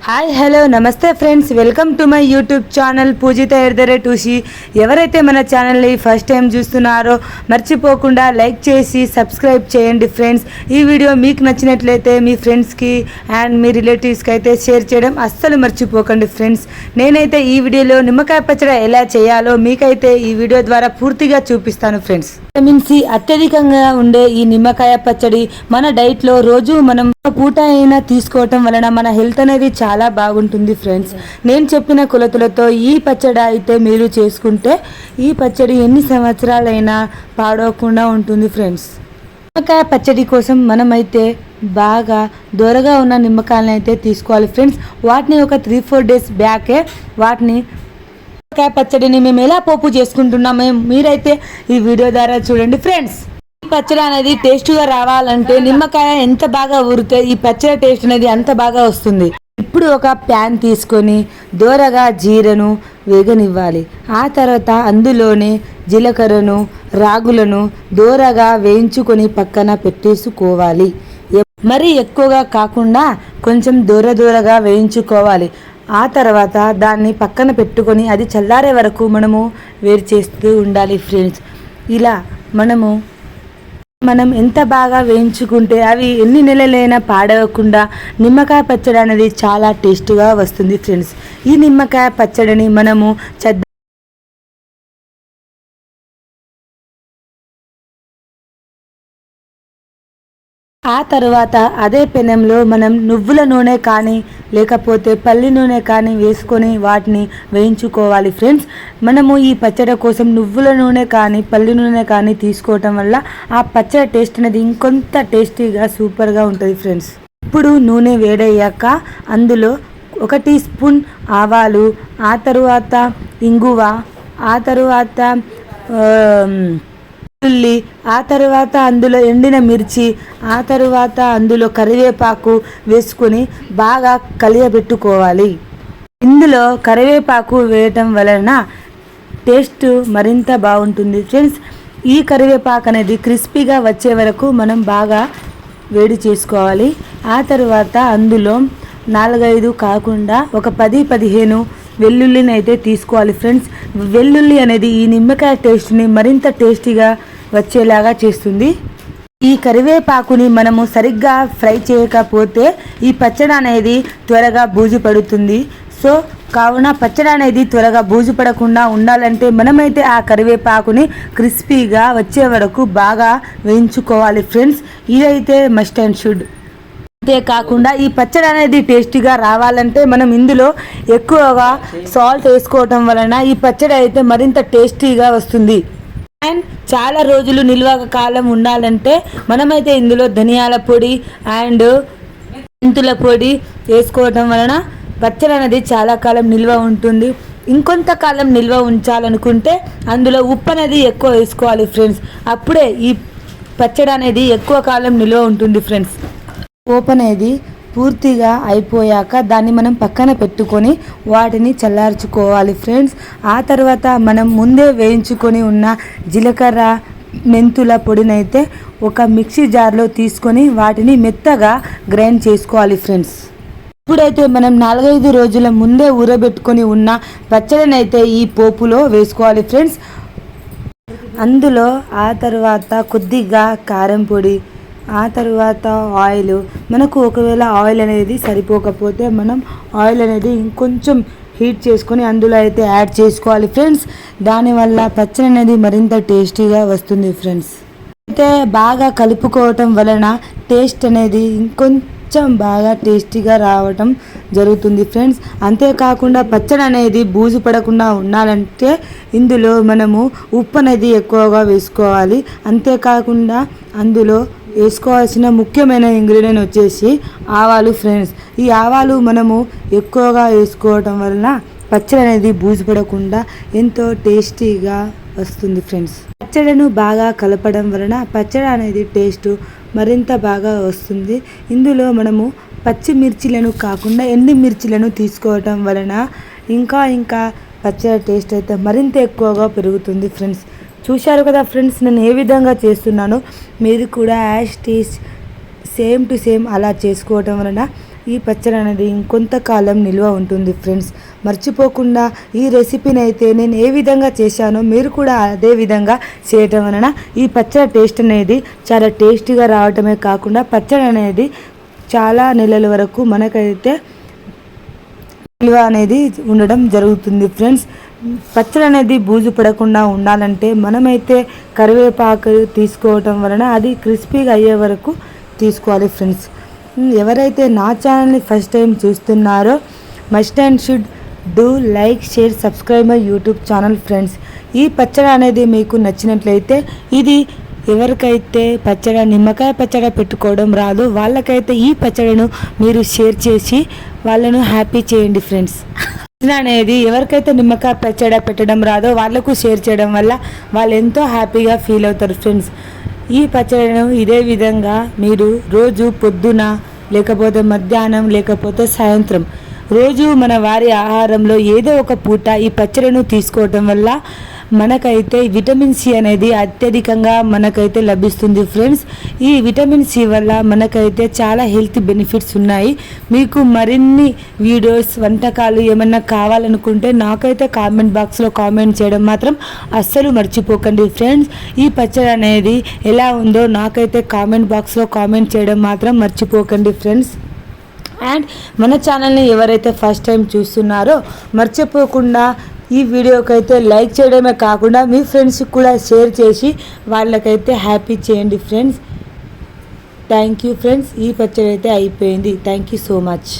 Hi hello నమస్తే friends, welcome to my YouTube channel Poojitha ఎర్దరే టూషి. ఎవరైతే మన ఛానల్ని ఫస్ట్ టైం చూస్తున్నారో మర్చిపోకుండా లైక్ చేసి సబ్స్క్రైబ్ చేయండి ఫ్రెండ్స్. ఈ వీడియో మీకు నచ్చినట్లయితే మీ ఫ్రెండ్స్కి అండ్ మీ రిలేటివ్స్కి అయితే షేర్ చేయడం అస్సలు మర్చిపోకండి ఫ్రెండ్స్. నేనైతే ఈ వీడియోలో నిమ్మకాయ పచ్చడి ఎలా చేయాలో మీకైతే ఈ వీడియో ద్వారా పూర్తిగా చూపిస్తాను ఫ్రెండ్స్. విటమిన్ సి అత్యధికంగా ఉండే ఈ నిమ్మకాయ పచ్చడి మన డైట్లో రోజు మనం పూట అయినా తీసుకోవటం వలన మన హెల్త్ అనేది చాలా బాగుంటుంది ఫ్రెండ్స్. నేను చెప్పిన కొలతలతో ఈ పచ్చడి అయితే మీరు చేసుకుంటే ఈ పచ్చడి ఎన్ని సంవత్సరాలైనా పాడవకుండా ఉంటుంది ఫ్రెండ్స్. నిమ్మకాయ పచ్చడి కోసం మనమైతే బాగా దూరగా ఉన్న నిమ్మకాయలను అయితే తీసుకోవాలి ఫ్రెండ్స్. వాటిని ఒక 3-4 డేస్ బ్యాకే వాటిని నిమ్మకాయ పచ్చడిని మేము ఎలా పోపు చేసుకుంటున్నామో మీరైతే ఈ వీడియో ద్వారా చూడండి ఫ్రెండ్స్. ఈ పచ్చడి అనేది టేస్ట్గా రావాలంటే నిమ్మకాయ ఎంత బాగా ఊరితే ఈ పచ్చడి టేస్ట్ అనేది అంత బాగా వస్తుంది. ఇప్పుడు ఒక ప్యాన్ తీసుకొని దోరగా జీరను వేగనివ్వాలి. ఆ తర్వాత అందులోనే జీలకర్రను రాగులను దోరగా వేయించుకొని పక్కన పెట్టేసుకోవాలి. మరీ ఎక్కువగా కాకుండా కొంచెం దూరగా వేయించుకోవాలి. ఆ తర్వాత దాన్ని పక్కన పెట్టుకొని అది చల్లారే వరకు మనము వేడి చేస్తూ ఉండాలి ఫ్రెండ్స్. ఇలా మనం ఎంత బాగా వేయించుకుంటే అవి ఎన్ని నెలలైనా పాడవకుండా నిమ్మకాయ పచ్చడి అనేది చాలా టేస్ట్గా వస్తుంది ఫ్రెండ్స్. ఈ నిమ్మకాయ పచ్చడిని మనము ఆ తర్వాత అదే పెనంలో మనం నువ్వుల నూనె కానీ లేకపోతే పల్లి నూనె కానీ వేసుకొని వాటిని వేయించుకోవాలి ఫ్రెండ్స్. మనము ఈ పచ్చడి కోసం నువ్వుల నూనె కానీ పల్లి నూనె కానీ తీసుకోవటం వల్ల ఆ పచ్చడి టేస్ట్ అనేది ఇంకొంత టేస్టీగా సూపర్గా ఉంటుంది ఫ్రెండ్స్. ఇప్పుడు నూనె వేడయ్యాక అందులో 1 టీ స్పూన్ ఆవాలు, ఆ తరువాత ఇంగువ, ఆ తరువాత ఉల్లి, ఆ తర్వాత అందులో ఎండిన మిర్చి, ఆ తర్వాత అందులో కరివేపాకు వేసుకొని బాగా కలియబెట్టుకోవాలి. ఇందులో కరివేపాకు వేయటం వలన టేస్ట్ మరింత బాగుంటుంది ఫ్రెండ్స్. ఈ కరివేపాకు అనేది క్రిస్పీగా వచ్చే వరకు మనం బాగా వేడి చేసుకోవాలి. ఆ తర్వాత అందులో 4-5 కాకుండా ఒక 10-15 వెల్లుల్లిని అయితే తీసుకోవాలి ఫ్రెండ్స్. వెల్లుల్లి అనేది ఈ నిమ్మకాయ టేస్ట్ని మరింత టేస్టీగా వచ్చేలాగా చేస్తుంది. ఈ కరివేపాకుని మనము సరిగ్గా ఫ్రై చేయకపోతే ఈ పచ్చడి అనేది త్వరగా బూజు పడుతుంది. సో కావున పచ్చడి అనేది త్వరగా బూజు పడకుండా ఉండాలంటే మనమైతే ఆ కరివేపాకుని క్రిస్పీగా వచ్చే వరకు బాగా వేయించుకోవాలి ఫ్రెండ్స్. ఇదైతే మస్ట్ అండ్ షుడ్. అంతేకాకుండా ఈ పచ్చడి అనేది టేస్టీగా రావాలంటే మనం ఇందులో ఎక్కువగా సాల్ట్ వేసుకోవటం వలన ఈ పచ్చడి అయితే మరింత టేస్టీగా వస్తుంది. అండ్ చాలా రోజులు నిల్వ కాలం ఉండాలంటే మనమైతే ఇందులో ధనియాల పొడి అండ్ మెంతుల పొడి వేసుకోవటం వలన పచ్చడి అనేది చాలా కాలం నిల్వ ఉంటుంది. ఇంకొంతకాలం నిల్వ ఉంచాలనుకుంటే అందులో ఉప్పు అనేది ఎక్కువ వేసుకోవాలి ఫ్రెండ్స్. అప్పుడే ఈ పచ్చడి అనేది ఎక్కువ కాలం నిల్వ ఉంటుంది ఫ్రెండ్స్. పోపు అనేది పూర్తిగా అయిపోయాక దాన్ని మనం పక్కన పెట్టుకొని వాటిని చల్లార్చుకోవాలి ఫ్రెండ్స్. ఆ తర్వాత మనం ముందే వేయించుకొని ఉన్న జీలకర్ర మెంతుల పొడినైతే ఒక మిక్సీ జార్లో తీసుకొని వాటిని మెత్తగా గ్రైండ్ చేసుకోవాలి ఫ్రెండ్స్. ఇప్పుడైతే మనం 4-5 రోజుల ముందే ఊరబెట్టుకొని ఉన్న పచ్చడిని అయితే ఈ పోపులో వేసుకోవాలి ఫ్రెండ్స్. అందులో ఆ తర్వాత కొద్దిగా కారం పొడి, ఆ తర్వాత ఆయిల్, మనకు ఒకవేళ ఆయిల్ అనేది సరిపోకపోతే మనం ఆయిల్ అనేది ఇంకొంచెం హీట్ చేసుకొని అందులో అయితే యాడ్ చేసుకోవాలి ఫ్రెండ్స్. దానివల్ల పచ్చడి అనేది మరింత టేస్టీగా వస్తుంది ఫ్రెండ్స్. అయితే బాగా కలుపుకోవటం వలన టేస్ట్ అనేది ఇంకొంచెం బాగా టేస్టీగా రావటం జరుగుతుంది ఫ్రెండ్స్. అంతేకాకుండా పచ్చడి అనేది బూజు పడకుండా ఉండాలంటే ఇందులో మనము ఉప్పు అనేది ఎక్కువగా వేసుకోవాలి. అంతేకాకుండా అందులో వేసుకోవాల్సిన ముఖ్యమైన ఇంగ్రీడియంట్ వచ్చేసి ఆవాలు ఫ్రెండ్స్. ఈ ఆవాలు మనము ఎక్కువగా వేసుకోవటం వలన పచ్చడి అనేది బూజు పడకుండా ఎంతో టేస్టీగా వస్తుంది ఫ్రెండ్స్. పచ్చడిను బాగా కలపడం వలన పచ్చడి అనేది టేస్ట్ మరింత బాగా వస్తుంది. ఇందులో మనము పచ్చిమిర్చిలను కాకుండా ఎండు మిర్చిలను తీసుకోవటం వలన ఇంకా పచ్చడి టేస్ట్ అయితే మరింత ఎక్కువగా పెరుగుతుంది ఫ్రెండ్స్. చూశారు కదా ఫ్రెండ్స్ నేను ఏ విధంగా చేస్తున్నానో మీరు కూడా as it's same to same అలా చేసుకోవటం వలన ఈ పచ్చడి అనేది ఇంకొంతకాలం నిల్వ ఉంటుంది ఫ్రెండ్స్. మర్చిపోకుండా ఈ రెసిపీని అయితే నేను ఏ విధంగా చేశానో మీరు కూడా అదే విధంగా చేయటం వలన ఈ పచ్చడి టేస్ట్ అనేది చాలా టేస్టీగా రావటమే కాకుండా పచ్చడి అనేది చాలా నెలల వరకు మనకైతే నిల్వ అనేది ఉండడం జరుగుతుంది ఫ్రెండ్స్. పచ్చడి అనేది బూజు పడకుండా ఉండాలంటే మనమైతే కరివేపాకు తీసుకోవటం వలన అది క్రిస్పీగా అయ్యే వరకు తీసుకోవాలి ఫ్రెండ్స్. ఎవరైతే నా ఛానల్ని ఫస్ట్ టైం చూస్తున్నారో must and should do like share subscribe my YouTube channel friends. ఈ పచ్చడి అనేది మీకు నచ్చినట్లయితే, ఇది ఎవరికైతే పచ్చడి నిమ్మకాయ పచ్చడి పెట్టుకోవడం రాదు వాళ్ళకైతే ఈ పచ్చడిను మీరు షేర్ చేసి వాళ్ళను హ్యాపీ చేయండి ఫ్రెండ్స్. అనేది ఎవరికైతే నిమ్మకాయ పచ్చడి పెట్టడం రాదో వాళ్ళకు షేర్ చేయడం వల్ల వాళ్ళు ఎంతో హ్యాపీగా ఫీల్ అవుతారు ఫ్రెండ్స్. ఈ పచ్చడిను ఇదే విధంగా మీరు రోజు పొద్దున లేకపోతే మధ్యాహ్నం లేకపోతే సాయంత్రం రోజు మన వారి ఆహారంలో ఏదో ఒక పూట ఈ పచ్చడిను తీసుకోవటం వల్ల మనకైతే విటమిన్ సి అనేది అత్యధికంగా మనకైతే లభిస్తుంది ఫ్రెండ్స్. ఈ విటమిన్ సి వల్ల మనకైతే చాలా హెల్త్ బెనిఫిట్స్ ఉన్నాయి. మీకు మరిన్ని వీడియోస్ వంటకాలు ఏమన్నా కావాలనుకుంటే నాకైతే కామెంట్ బాక్స్లో కామెంట్ చేయడం మాత్రం అస్సలు మర్చిపోకండి ఫ్రెండ్స్. ఈ పచ్చడి అనేది ఎలా ఉందో నాకైతే కామెంట్ బాక్స్లో కామెంట్ చేయడం మాత్రం మర్చిపోకండి ఫ్రెండ్స్. అండ్ మన ఛానల్ని ఎవరైతే ఫస్ట్ టైం చూస్తున్నారో మర్చిపోకుండా ఈ వీడియోకైతే లైక్ చేయడమే కాకుండా మీ ఫ్రెండ్స్కి కూడా షేర్ చేసి వాళ్ళకైతే హ్యాపీ చేయండి ఫ్రెండ్స్. Thank you friends. ఈ పచ్చడి అయితే అయిపోయింది. Thank you so much.